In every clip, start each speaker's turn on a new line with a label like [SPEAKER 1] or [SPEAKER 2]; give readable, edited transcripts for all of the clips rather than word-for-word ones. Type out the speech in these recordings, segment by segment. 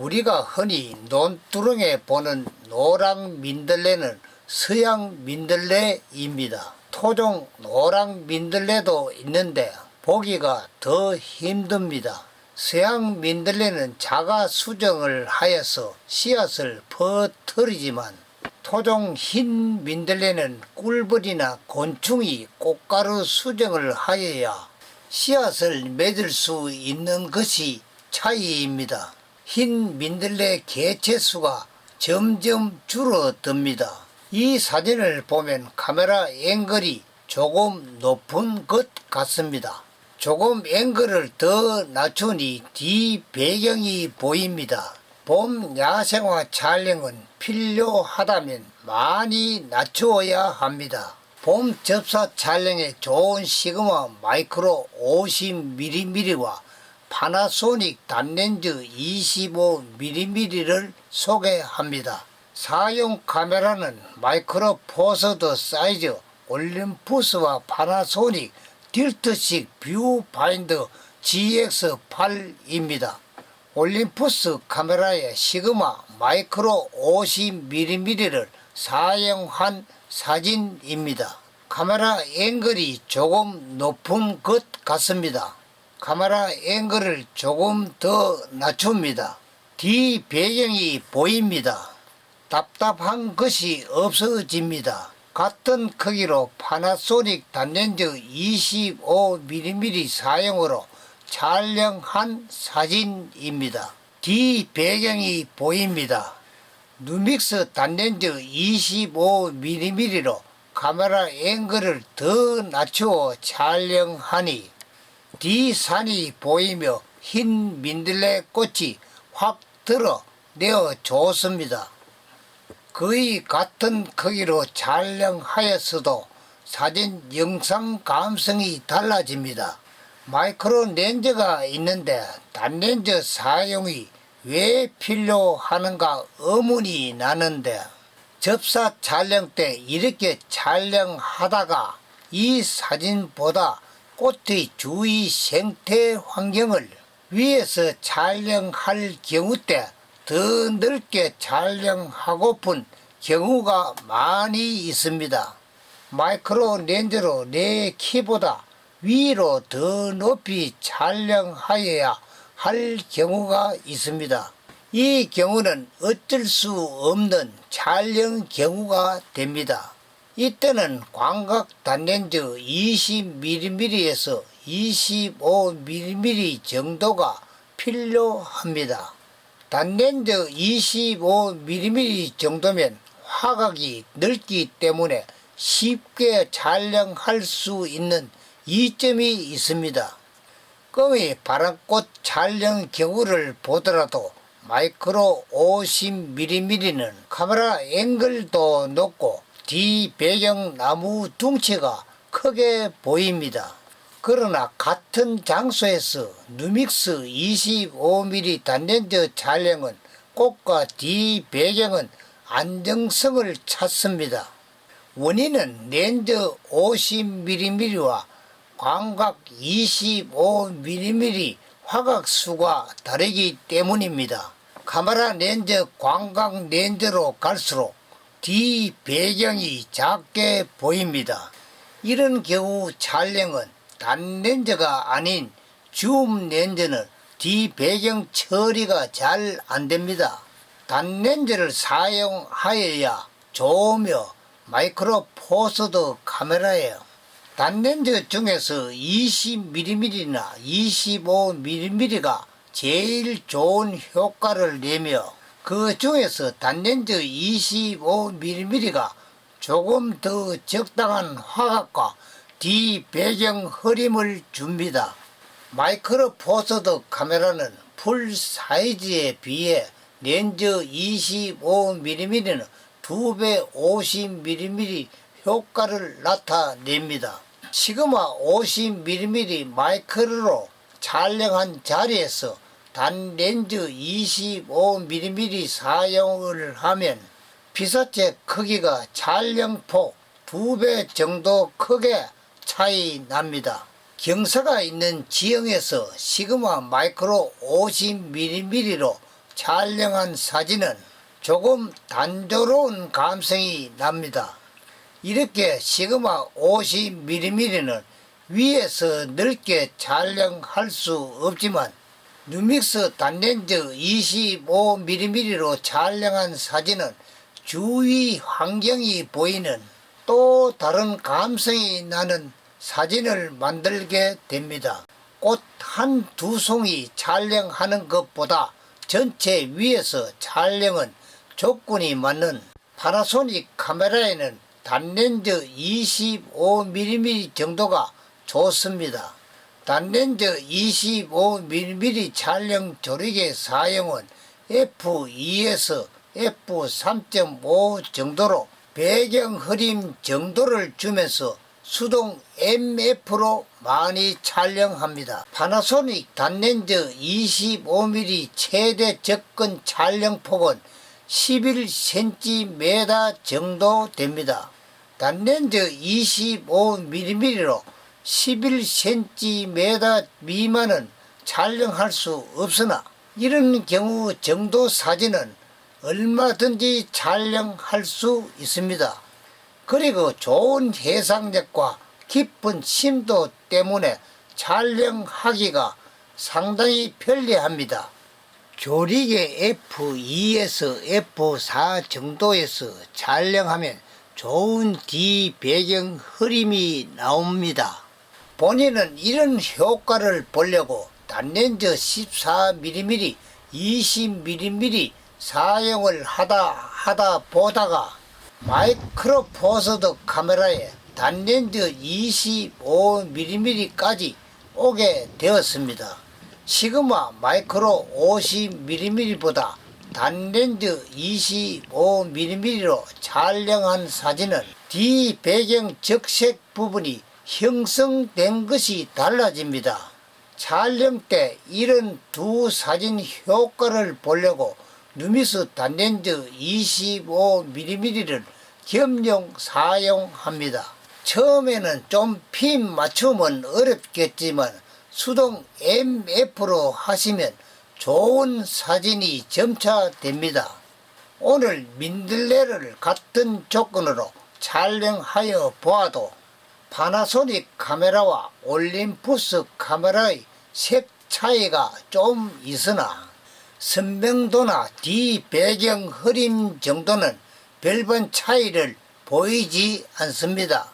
[SPEAKER 1] 우리가 흔히 논두렁에 보는 노랑 민들레는 서양 민들레입니다. 토종 노랑 민들레도 있는데 보기가 더 힘듭니다. 서양 민들레는 자가 수정을 하여서 씨앗을 퍼뜨리지만 토종 흰 민들레는 꿀벌이나 곤충이 꽃가루 수정을 하여야 씨앗을 맺을 수 있는 것이 차이입니다. 흰 민들레 개체수가 점점 줄어듭니다. 이 사진을 보면 카메라 앵글이 조금 높은 것 같습니다. 조금 앵글을 더 낮추니 뒤 배경이 보입니다. 봄 야생화 촬영은 필요하다면 많이 낮추어야 합니다. 봄 접사 촬영에 좋은 시그마 마이크로 50mm와 파나소닉 단렌즈 25mm를 소개합니다. 사용 카메라는 마이크로 포서드 사이즈 올림푸스와 파나소닉 틸트식 뷰파인더 GX8입니다. 올림푸스 카메라에 시그마 마이크로 50mm를 사용한 사진입니다. 카메라 앵글이 조금 높은 것 같습니다. 카메라 앵글을 조금 더 낮춥니다. 뒤 배경이 보입니다. 답답한 것이 없어집니다. 같은 크기로 파나소닉 단렌즈 25mm 사용으로 촬영한 사진입니다. 뒤 배경이 보입니다. 누믹스 단렌즈 25mm로 카메라 앵글을 더 낮추어 촬영하니 뒤산이 보이며 흰 민들레 꽃이 확 드러내어 좋습니다. 거의 같은 크기로 촬영하였어도 사진 영상 감성이 달라집니다. 마이크로 렌즈가 있는데 단렌즈 사용이 왜 필요하는가 의문이 나는데 접사 촬영 때 이렇게 촬영하다가 이 사진보다 꽃의 주위 생태 환경을 위에서 촬영할 경우 때 더 넓게 촬영하고픈 경우가 많이 있습니다. 마이크로 렌즈로 내 키보다 위로 더 높이 촬영하여야 할 경우가 있습니다. 이 경우는 어쩔 수 없는 촬영 경우가 됩니다. 이때는 광각 단렌즈 20mm에서 25mm 정도가 필요합니다. 단렌즈 25mm 정도면 화각이 넓기 때문에 쉽게 촬영할 수 있는 이점이 있습니다. 껌이 바람꽃 촬영 경우를 보더라도 마이크로 50mm는 카메라 앵글도 높고 뒤 배경 나무 둥치가 크게 보입니다. 그러나 같은 장소에서 누믹스 25mm 단렌즈 촬영은 꽃과 뒤 배경은 안정성을 찾습니다. 원인은 렌즈 50mm와 광각 25mm 화각수가 다르기 때문입니다. 카메라 렌즈 광각 렌즈로 갈수록 뒤 배경이 작게 보입니다. 이런 경우 촬영은 단렌즈가 아닌 줌 렌즈는 뒤 배경 처리가 잘 안됩니다. 단렌즈를 사용하여야 좋으며 마이크로 포서드 카메라예요. 단렌즈 중에서 20mm나 25mm가 제일 좋은 효과를 내며 그 중에서 단렌즈 25mm가 조금 더 적당한 화각과 뒤 배경 흐림을 줍니다. 마이크로 포서드 카메라는 풀 사이즈에 비해 렌즈 25mm는 2배 50mm 효과를 나타냅니다. 시그마 50mm 마이크로로 촬영한 자리에서 단렌즈 25mm 사용을 하면 피사체 크기가 촬영폭 2배 정도 크게 차이 납니다. 경사가 있는 지형에서 시그마 마이크로 50mm로 촬영한 사진은 조금 단조로운 감성이 납니다. 이렇게 시그마 50mm는 위에서 넓게 촬영할 수 없지만 누믹스 단렌즈 25mm로 촬영한 사진은 주위 환경이 보이는 또 다른 감성이 나는 사진을 만들게 됩니다. 꽃 한두 송이 촬영하는 것보다 전체 위에서 촬영은 조건이 맞는 파나소닉 카메라에는 단렌즈 25mm 정도가 좋습니다. 단렌즈 25mm 촬영 조리개 사용은 f2에서 f3.5 정도로 배경 흐림 정도를 주면서 수동 MF로 많이 촬영합니다. 파나소닉 단렌즈 25mm 최대 접근 촬영폭은 11cm 정도 됩니다. 단렌즈 25mm로 11cm 미만은 촬영할 수 없으나 이런 경우 정도 사진은 얼마든지 촬영할 수 있습니다. 그리고 좋은 해상력과 깊은 심도 때문에 촬영하기가 상당히 편리합니다. 조리개 F2에서 F4 정도에서 촬영하면 좋은 뒤 배경 흐림이 나옵니다. 본인은 이런 효과를 보려고 단렌즈 14mm, 20mm 사용을 하다 보다가 마이크로 포서드 카메라에 단렌즈 25mm까지 오게 되었습니다. 시그마 마이크로 50mm보다 단렌즈 25mm로 촬영한 사진은 뒤 배경 적색 부분이 형성된 것이 달라집니다. 촬영 때 이런 두 사진 효과를 보려고 누미스 단렌즈 25mm를 겸용 사용합니다. 처음에는 좀 핀 맞춤은 어렵겠지만 수동 MF로 하시면 좋은 사진이 점차 됩니다. 오늘 민들레를 같은 조건으로 촬영하여 보아도 파나소닉 카메라와 올림푸스 카메라의 색 차이가 좀 있으나 선명도나 뒤 배경 흐림 정도는 별반 차이를 보이지 않습니다.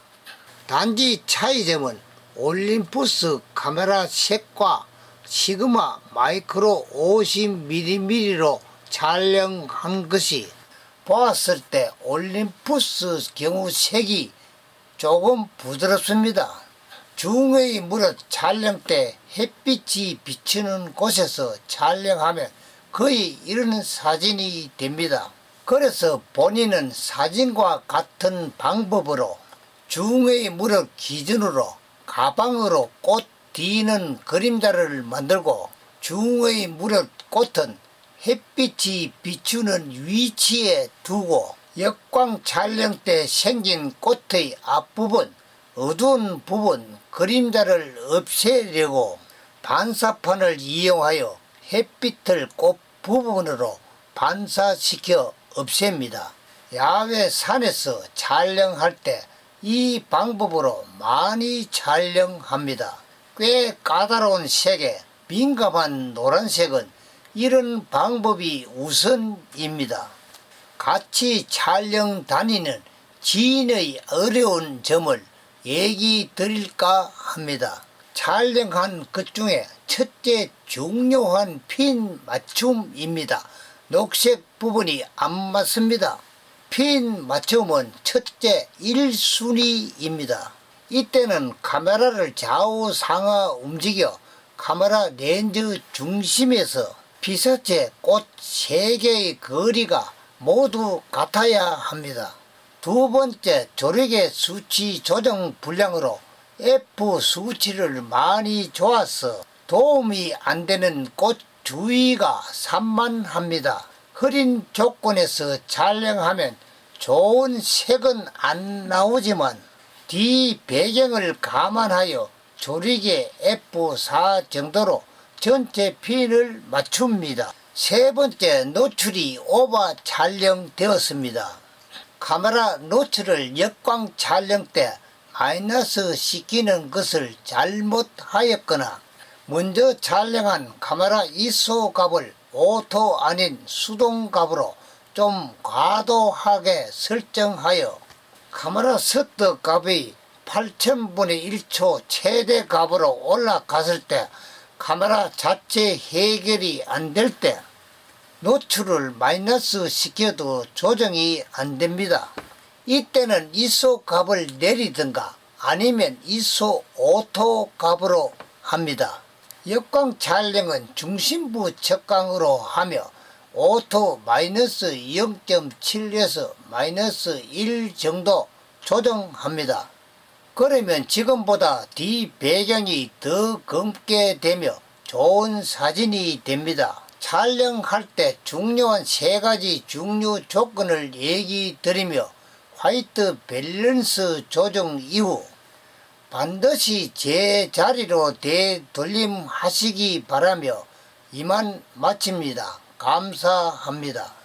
[SPEAKER 1] 단지 차이점은 올림푸스 카메라 색과 시그마 마이크로 50mm로 촬영한 것이 보았을 때 올림푸스 경우 색이 조금 부드럽습니다. 중의 무렵 촬영 때 햇빛이 비치는 곳에서 촬영하면 거의 이런 사진이 됩니다. 그래서 본인은 사진과 같은 방법으로 중의 무렵 기준으로 가방으로 꽃 뒤는 그림자를 만들고 중의 무렵 꽃은 햇빛이 비추는 위치에 두고 역광 촬영 때 생긴 꽃의 앞부분, 어두운 부분 그림자를 없애려고 반사판을 이용하여 햇빛을 꽃 부분으로 반사시켜 없앱니다. 야외 산에서 촬영할 때 이 방법으로 많이 촬영합니다. 꽤 까다로운 색에 민감한 노란색은 이런 방법이 우선입니다. 같이 촬영 다니는 지인의 어려운 점을 얘기 드릴까 합니다. 촬영한 것 중에 첫째 중요한 핀 맞춤입니다. 녹색 부분이 안 맞습니다. 핀 맞춤은 첫째 1순위입니다. 이때는 카메라를 좌우 상하 움직여 카메라 렌즈 중심에서 피사체 꽃 3개의 거리가 모두 같아야 합니다. 두 번째 조리개 수치 조정 불량으로 F 수치를 많이 줘서 도움이 안 되는 꽃 주위가 산만합니다. 흐린 조건에서 촬영하면 좋은 색은 안 나오지만 뒤 배경을 감안하여 조리개 F4 정도로 전체 핀을 맞춥니다. 세 번째, 노출이 오버 촬영되었습니다. 카메라 노출을 역광 촬영 때 마이너스 시키는 것을 잘못하였거나 먼저 촬영한 카메라 ISO 값을 오토 아닌 수동 값으로 좀 과도하게 설정하여 카메라 셔터 값이 8000분의 1초 최대 값으로 올라갔을 때 카메라 자체 해결이 안 될 때 노출을 마이너스 시켜도 조정이 안 됩니다. 이때는 ISO 값을 내리든가 아니면 ISO 오토 값으로 합니다. 역광 촬영은 중심부 측광으로 하며 오토 마이너스 0.7에서 마이너스 1 정도 조정합니다. 그러면 지금보다 뒤 배경이 더 검게 되며 좋은 사진이 됩니다. 촬영할 때 중요한 세 가지 중요 조건을 얘기 드리며 화이트 밸런스 조정 이후 반드시 제자리로 되돌림하시기 바라며 이만 마칩니다. 감사합니다.